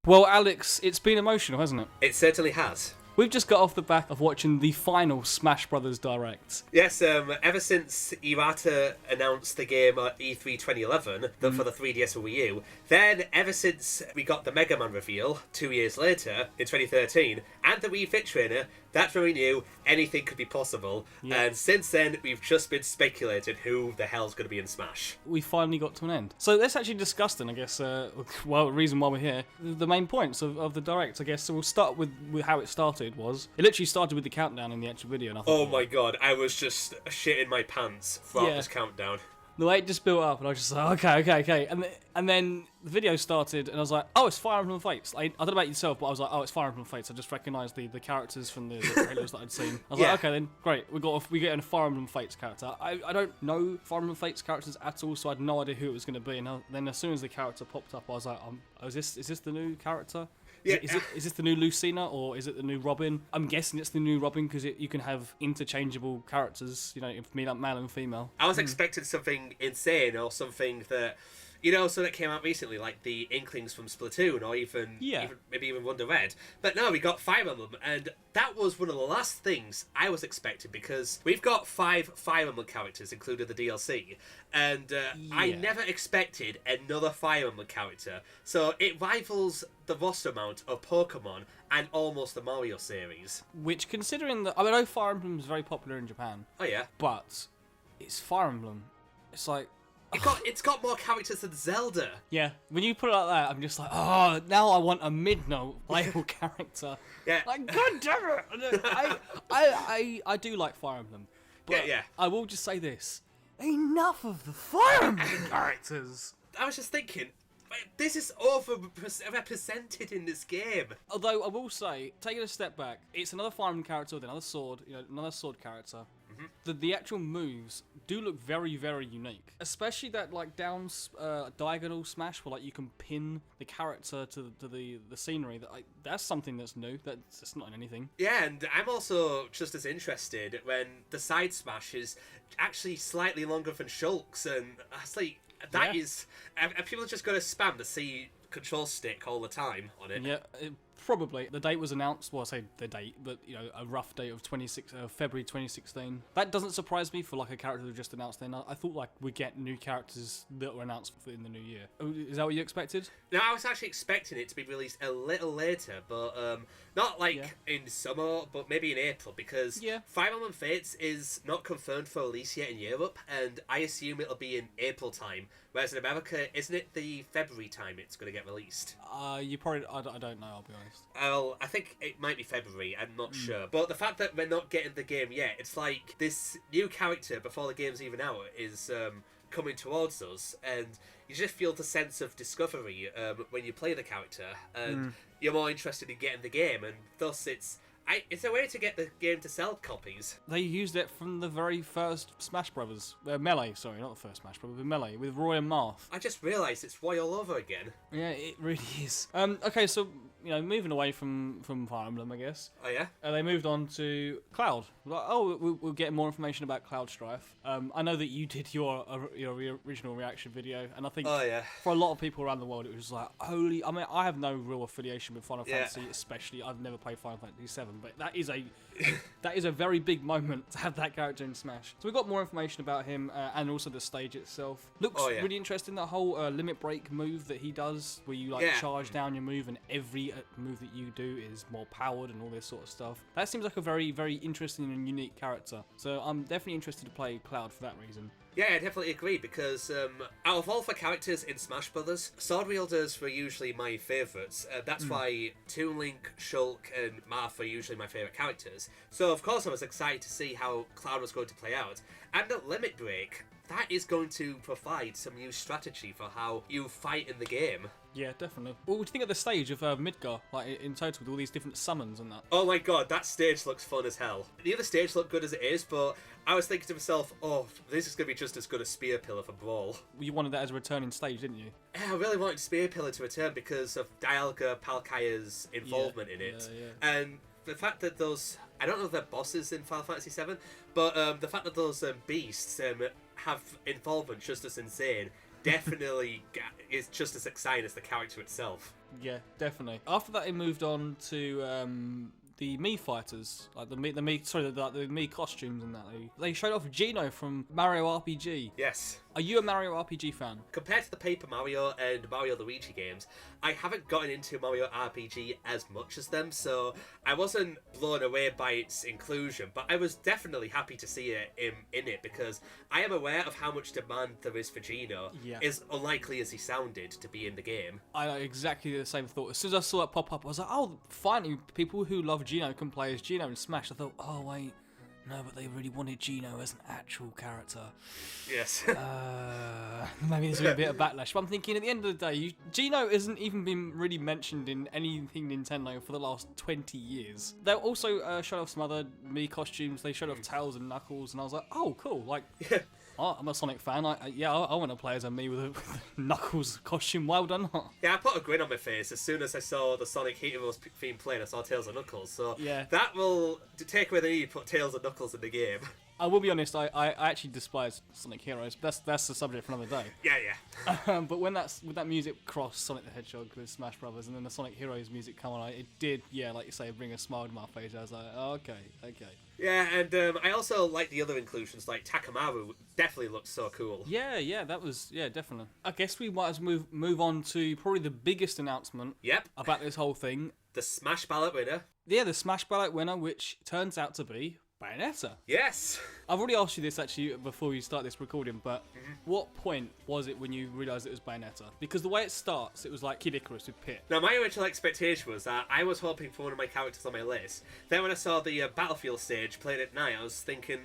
Well, Alex, it's been emotional, hasn't it? It certainly has. We've just got off the back of watching the final Smash Brothers Direct. Yes, ever since Iwata announced the game at E3 2011 for the 3DS or Wii U, then ever since we got the Mega Man reveal 2 years later in 2013, and the Wii Fit Trainer, that's when we knew anything could be possible. Yeah. And since then, we've just been speculating who the hell's going to be in Smash. We finally got to an end. So let's actually discuss then, I guess, well, the reason why we're here, the main points of the Direct, I guess. So we'll start with how it started was. It literally started with the countdown in the actual video. And I thought, Oh my god, I was just shitting my pants throughout this countdown. The way it just built up, and I was just like, okay. And then the video started, and I was like, oh, it's Fire Emblem Fates. I don't know about yourself, but I was like, oh, it's Fire Emblem Fates. I just recognised the characters from the trailers that I'd seen. I was like, okay, then, great. We get a Fire Emblem Fates character. I don't know Fire Emblem Fates characters at all, so I had no idea who it was going to be. And then as soon as the character popped up, I was like, is this the new character? Yeah. Is this the new Lucina, or is it the new Robin? I'm guessing it's the new Robin because you can have interchangeable characters, male and female. I was expecting something insane or something that, so that came out recently, like the Inklings from Splatoon or even maybe even Wonder Red. But no, we got Fire Emblem, and that was one of the last things I was expecting because we've got 5 Fire Emblem characters, including the DLC, and I never expected another Fire Emblem character. So it rivals the roster amount of Pokemon and almost the Mario series. Which, considering that, I know Fire Emblem is very popular in Japan. Oh yeah. But it's Fire Emblem. It's like... It's got more characters than Zelda. Yeah, when you put it like that, I'm just like, oh, now I want a mid-note playable character. Yeah. Like, god damn it! I do like Fire Emblem. But Yeah. I will just say this. Enough of the Fire Emblem characters! I was just thinking, this is overrepresented in this game. Although I will say, taking a step back, it's another Fire Emblem character with another sword, another sword character. The actual moves do look very, very unique. Especially that down diagonal smash where you can pin the character to the scenery. That's something that's new. That's not in anything. Yeah, and I'm also just as interested when the side smash is actually slightly longer than Shulk's, and it's like that is. And people are just going to spam the C control stick all the time on it. Yeah. Probably. The date was announced, well, I say the date, but, a rough date of February 2016. That doesn't surprise me for, a character that just announced then. I thought, we'd get new characters that were announced in the new year. Is that what you expected? No, I was actually expecting it to be released a little later, but not in summer, but maybe in April, because Fire Emblem Fates is not confirmed for release yet in Europe, and I assume it'll be in April time, whereas in America, isn't it the February time it's going to get released? You probably, I don't know, I'll be honest. Well, I think it might be February, I'm not sure. But the fact that we're not getting the game yet, it's like this new character, before the game's even out, is coming towards us, and you just feel the sense of discovery when you play the character, and you're more interested in getting the game, and thus it's a way to get the game to sell copies. They used it from the very first Smash Brothers. Melee, sorry, not the first Smash Brothers, but Melee, with Roy and Marth. I just realised it's Roy all over again. Yeah, it really is. Okay, so, moving away from Fire Emblem, I guess. Oh, yeah? They moved on to Cloud. We'll get more information about Cloud Strife. I know that you did your original reaction video, and I think for a lot of people around the world, it was like, holy... I mean, I have no real affiliation with Final Fantasy, especially. I've never played Final Fantasy 7, but that is a very big moment to have that character in Smash. So we got more information about him and also the stage itself. Looks really interesting, that whole limit break move that he does, where you charge down your move and every move that you do is more powered and all this sort of stuff. That seems like a very, very interesting and unique character. So I'm definitely interested to play Cloud for that reason. Yeah, I definitely agree, because out of all the characters in Smash Brothers, sword wielders were usually my favourites. That's why Toon Link, Shulk, and Marth are usually my favourite characters. So of course I was excited to see how Cloud was going to play out. And the Limit Break, that is going to provide some new strategy for how you fight in the game. Yeah, definitely. What would you think of the stage of Midgar, in total, with all these different summons and that? Oh my god, that stage looks fun as hell. The other stage looked good as it is, but I was thinking to myself, oh, this is going to be just as good as Spear Pillar for Brawl. You wanted that as a returning stage, didn't you? Yeah, I really wanted Spear Pillar to return because of Dialga Palkia's involvement in it. And the fact that those... I don't know if they're bosses in Final Fantasy VII, but the fact that those beasts have involvement just as insane definitely is just as exciting as the character itself. Yeah, definitely. After that, he moved on to the Mii fighters, like the Mii costumes and that. They showed off Geno from Mario RPG. Yes. Are you a Mario RPG fan? Compared to the Paper Mario and Mario Luigi games, I haven't gotten into Mario RPG as much as them, so I wasn't blown away by its inclusion, but I was definitely happy to see it in it, because I am aware of how much demand there is for Geno, as unlikely as he sounded to be in the game. I had exactly the same thought. As soon as I saw it pop up, I was like, oh, finally, people who love Geno can play as Geno in Smash. I thought, oh, wait. No, but they really wanted Geno as an actual character. Yes. Maybe there's a bit of backlash. But I'm thinking, at the end of the day, Geno hasn't even been really mentioned in anything Nintendo for the last 20 years. They also showed off some other Mii costumes. They showed off Tails and Knuckles, and I was like, oh, cool. Like, I'm a Sonic fan. I want to play as a Mii with a Knuckles costume. Why would I not? Yeah, I put a grin on my face as soon as I saw the Sonic Heroes theme playing. I saw Tails and Knuckles. So that will take away the need to put Tails and Knuckles in the game. I will be honest, I actually despise Sonic Heroes, but that's the subject for another day. Yeah. But when that music crossed Sonic the Hedgehog with Smash Brothers, and then the Sonic Heroes music come on, it did, like you say, bring a smile to my face. I was like, oh, okay. Yeah, and I also like the other inclusions, like Takamaru definitely looks so cool. Yeah, that was, definitely. I guess we might as well move on to probably the biggest announcement about this whole thing. The Smash Ballot winner. Yeah, the Smash Ballot winner, which turns out to be Bayonetta. Yes. I've already asked you this actually before we start this recording, but what point was it when you realised it was Bayonetta? Because the way it starts, it was like Kid Icarus with Pit. Now, my original expectation was that I was hoping for one of my characters on my list. Then when I saw the Battlefield stage played at night, I was thinking,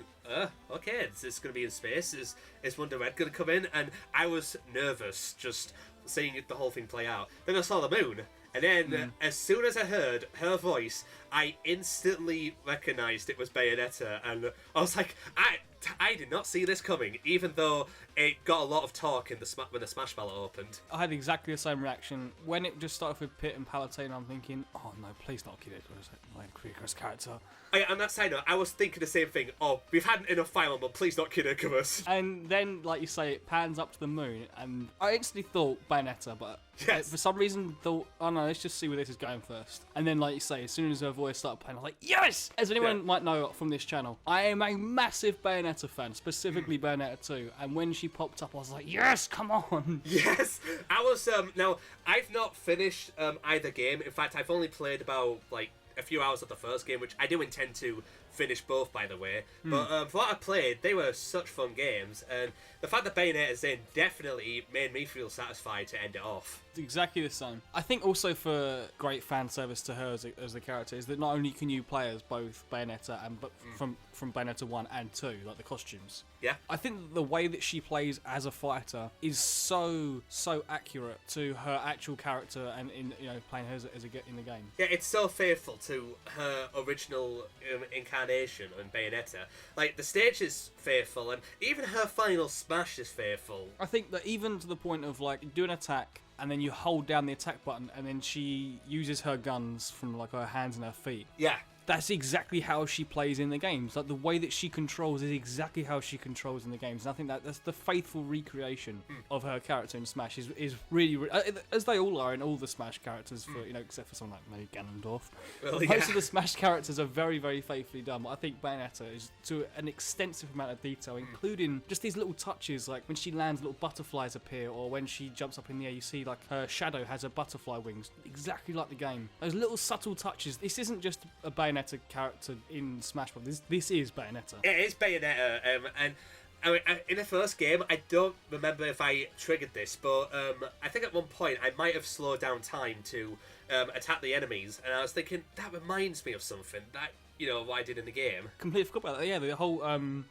okay, is this going to be in space? Is Wonder Red going to come in? And I was nervous just seeing the whole thing play out. Then I saw the moon. And then, as soon as I heard her voice, I instantly recognised it was Bayonetta, and I was like, I did not see this coming, even though it got a lot of talk in when the Smash Ballot opened. I had exactly the same reaction. When it just started with Pit and Palutena, I'm thinking, oh no, please not Kid Icarus, my Icarus character. On that side note, I was thinking the same thing. Oh, we've had enough Fire Emblem, please not Kid Icarus. And then, like you say, it pans up to the moon, and I instantly thought Bayonetta, but for some reason thought, oh no, let's just see where this is going first. And then, like you say, as soon as her voice started playing, I was like, yes! As anyone might know from this channel, I am a massive Bayonetta fan, specifically Bayonetta 2, and when she popped up, I was like, yes, come on! Yes! I was, now, I've not finished either game. In fact, I've only played about, like, a few hours of the first game, which I do intend to finish both, by the way. But for what I played, they were such fun games, and the fact that Bayonetta's in definitely made me feel satisfied to end it off. Exactly the same. I think also for great fan service to her as a character is that not only can you play as both Bayonetta and from Bayonetta 1 and 2, like the costumes. Yeah. I think the way that she plays as a fighter is so accurate to her actual character and in playing her in the game. Yeah, it's so faithful to her original incarnation in Bayonetta. Like, the stage is faithful, and even her final smash is faithful. I think that even to the point of, like, do an attack and then you hold down the attack button and then she uses her guns from, like, her hands and her feet. Yeah. That's exactly how she plays in the games. Like, the way that she controls is exactly how she controls in the games. And I think that's the faithful recreation of her character in Smash is really, as they all are in all the Smash characters, for except for someone like maybe Ganondorf. Well, Most of the Smash characters are very, very faithfully done. But I think Bayonetta is to an extensive amount of detail, including just these little touches, like when she lands, little butterflies appear, or when she jumps up in the air, you see like her shadow has her butterfly wings, exactly like the game. Those little subtle touches. This isn't just a Bayonetta character in Smash Bros. This is Bayonetta. It is Bayonetta, and I mean, in the first game, I don't remember if I triggered this, but I think at one point I might have slowed down time to attack the enemies, and I was thinking, that reminds me of something that, what I did in the game. Completely forgot about that. Yeah, the whole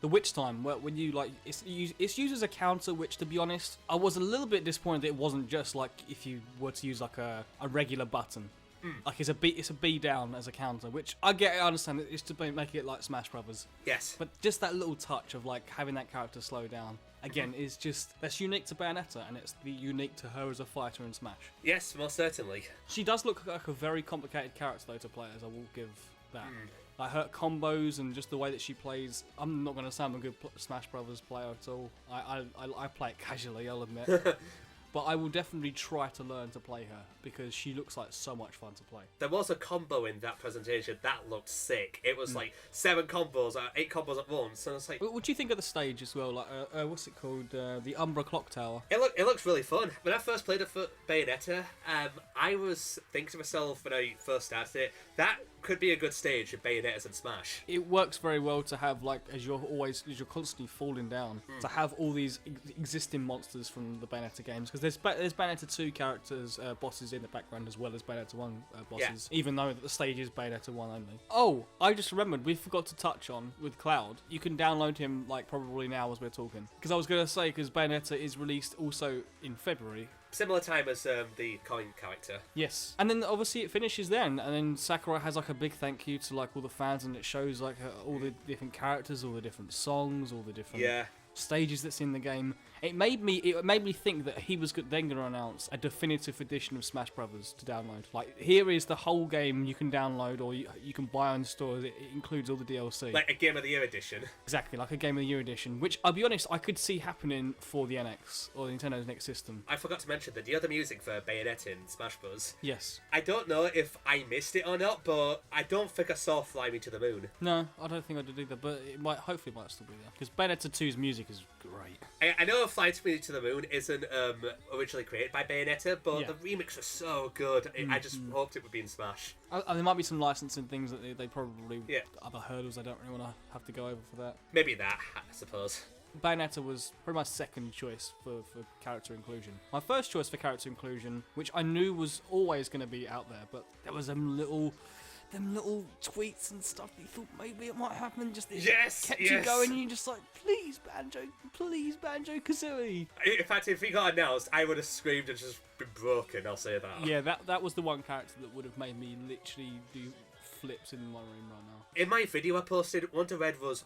the witch time, when you like it's used as a counter, which, to be honest, I was a little bit disappointed that it wasn't just like if you were to use like a regular button. Like it's a B down as a counter, which I understand. It's to make it like Smash Brothers. Yes. But just that little touch of like having that character slow down again is just that's unique to Bayonetta, and it's unique to her as a fighter in Smash. Yes, most certainly. She does look like a very complicated character though to play as. I will give that. Like her combos and just the way that she plays. I'm not going to say I'm a good Smash Brothers player at all. I play it casually, I'll admit. but I will definitely try to learn to play her because she looks like so much fun to play. There was a combo in that presentation that looked sick. It was like 7 combos, 8 combos at once, and I was like... What do you think of the stage as well? Like, what's it called? The Umbra Clock Tower. It looks really fun. When I first played it for Bayonetta, I was thinking to myself when I first started it, that could be a good stage of Bayonetta's and Smash. It works very well to have, like, as you're constantly falling down, to have all these existing monsters from the Bayonetta games, because there's Bayonetta 2 characters, bosses in the background as well as Bayonetta 1 bosses, even though the stage is Bayonetta 1 only. Oh, I just remembered, we forgot to touch on, with Cloud, you can download him, like, probably now as we're talking. Because I was going to say, because Bayonetta is released also in February. Similar time as the coin character. Yes. And then obviously it finishes then, and then Sakurai has like a big thank you to like all the fans, and it shows like all the different characters, all the different songs, all the different stages that's in the game. It made me think that he was then going to announce a definitive edition of Smash Brothers to download. Like, here is the whole game you can download, or you can buy on the store. It includes all the DLC. Like a Game of the Year edition. Exactly, like a Game of the Year edition, which, I'll be honest, I could see happening for the NX, or Nintendo's next system. I forgot to mention that the other music for Bayonetta in Smash Bros. Yes. I don't know if I missed it or not, but I don't think I saw Fly Me to the Moon. No, I don't think I did either, but hopefully it might still be there. Because Bayonetta 2's music is great. I know Fly Me to the Moon isn't originally created by Bayonetta, but the remix was so good. I just hoped it would be in Smash. There might be some licensing things that they probably... other hurdles I don't really want to have to go over for that. Maybe that, I suppose. Bayonetta was probably my second choice for character inclusion. My first choice for character inclusion, which I knew was always going to be out there, but there was them little tweets and stuff that you thought maybe it might happen, just kept you going, and you're just like, please Banjo Kazooie. In fact, if he got announced, I would have screamed and just been broken, I'll say that. Yeah, that was the one character that would have made me literally do flips in my room right now. In my video I posted, Wonder Red was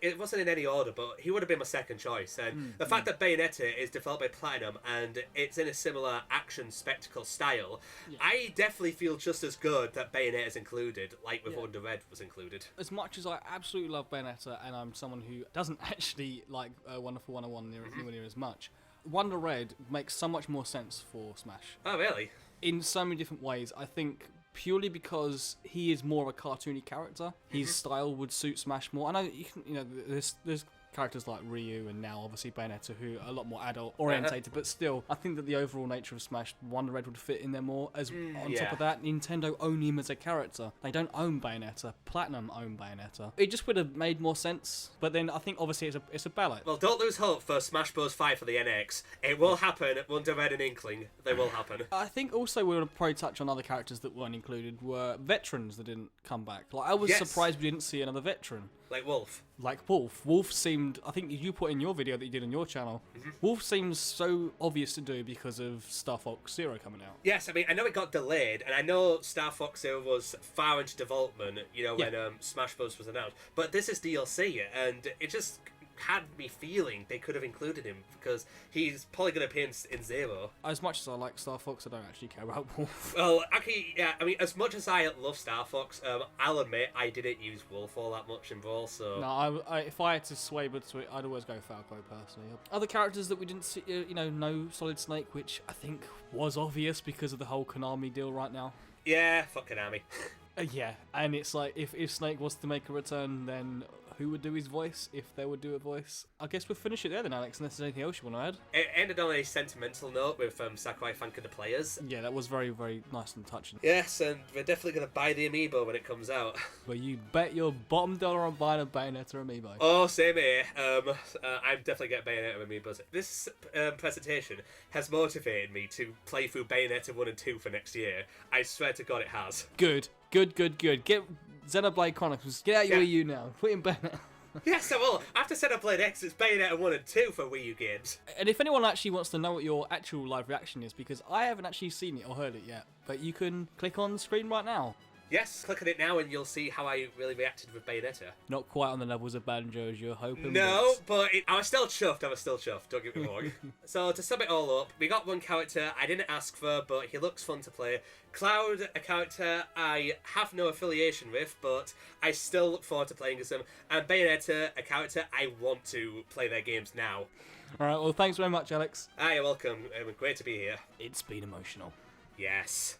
it wasn't in any order, but he would have been my second choice. And the fact that Bayonetta is developed by Platinum and it's in a similar action spectacle style, I definitely feel just as good that Bayonetta is included, like with Wonder Red was included. As much as I absolutely love Bayonetta, and I'm someone who doesn't actually like Wonderful 101 anywhere near as much, Wonder Red makes so much more sense for Smash. Oh, really? In so many different ways. I think purely because he is more of a cartoony character, his style would suit Smash more. I know there's characters like Ryu and now obviously Bayonetta who are a lot more adult orientated, but still I think that the overall nature of Smash, Wonder Red would fit in there more. As on top of that, Nintendo own him as a character. They don't own Bayonetta. Platinum own Bayonetta. It just would have made more sense. But then I think obviously it's a ballot. Well, don't lose hope for Smash Bros 5 for the NX. It will happen. Wonder Red and Inkling, they will happen. I think also we're going to probably touch on other characters that weren't included were veterans that didn't come back. Like, I was surprised we didn't see another veteran. Like Wolf. Like Wolf. Wolf seemed, I think you put in your video that you did on your channel, Wolf seems so obvious to do because of Star Fox Zero coming out. Yes, I mean, I know it got delayed, and I know Star Fox Zero was far into development, when Smash Bros. Was announced. But this is DLC, and it just had me feeling they could have included him because he's probably going to appear in Zero. As much as I like Star Fox, I don't actually care about Wolf. Well, actually, yeah, I mean, as much as I love Star Fox, I'll admit I didn't use Wolf all that much in Brawl, so... No, if I had to sway between, I'd always go Falco, personally. Other characters that we didn't see, no Solid Snake, which I think was obvious because of the whole Konami deal right now. Yeah, fuck Konami. Yeah, and it's like, if Snake was to make a return, then who would do his voice, if they would do a voice? I guess we'll finish it there then, Alex, unless there's anything else you want to add. It ended on a sentimental note with Sakurai thanking the players. Yeah, that was very, very nice and touching. Yes, and we're definitely going to buy the amiibo when it comes out. Well, you bet your bottom dollar on buying a Bayonetta amiibo. Oh, same here. I'm definitely getting Bayonetta amiibos. This presentation has motivated me to play through Bayonetta 1 and 2 for next year. I swear to God it has. Good. Get Xenoblade Chronicles. Get out your Wii U now. Put in Bayonetta. Yes, I will. After Xenoblade X, it's Bayonetta 1 and 2 for Wii U games. And if anyone actually wants to know what your actual live reaction is, because I haven't actually seen it or heard it yet, but you can click on the screen right now. Yes, click on it now and you'll see how I really reacted with Bayonetta. Not quite on the levels of Banjo as you're hoping. No, but I was still chuffed. Don't get me wrong. So to sum it all up, we got one character I didn't ask for, but he looks fun to play. Cloud, a character I have no affiliation with, but I still look forward to playing as him. And Bayonetta, a character I want to play their games now. All right, well, thanks very much, Alex. You're welcome. Great to be here. It's been emotional. Yes.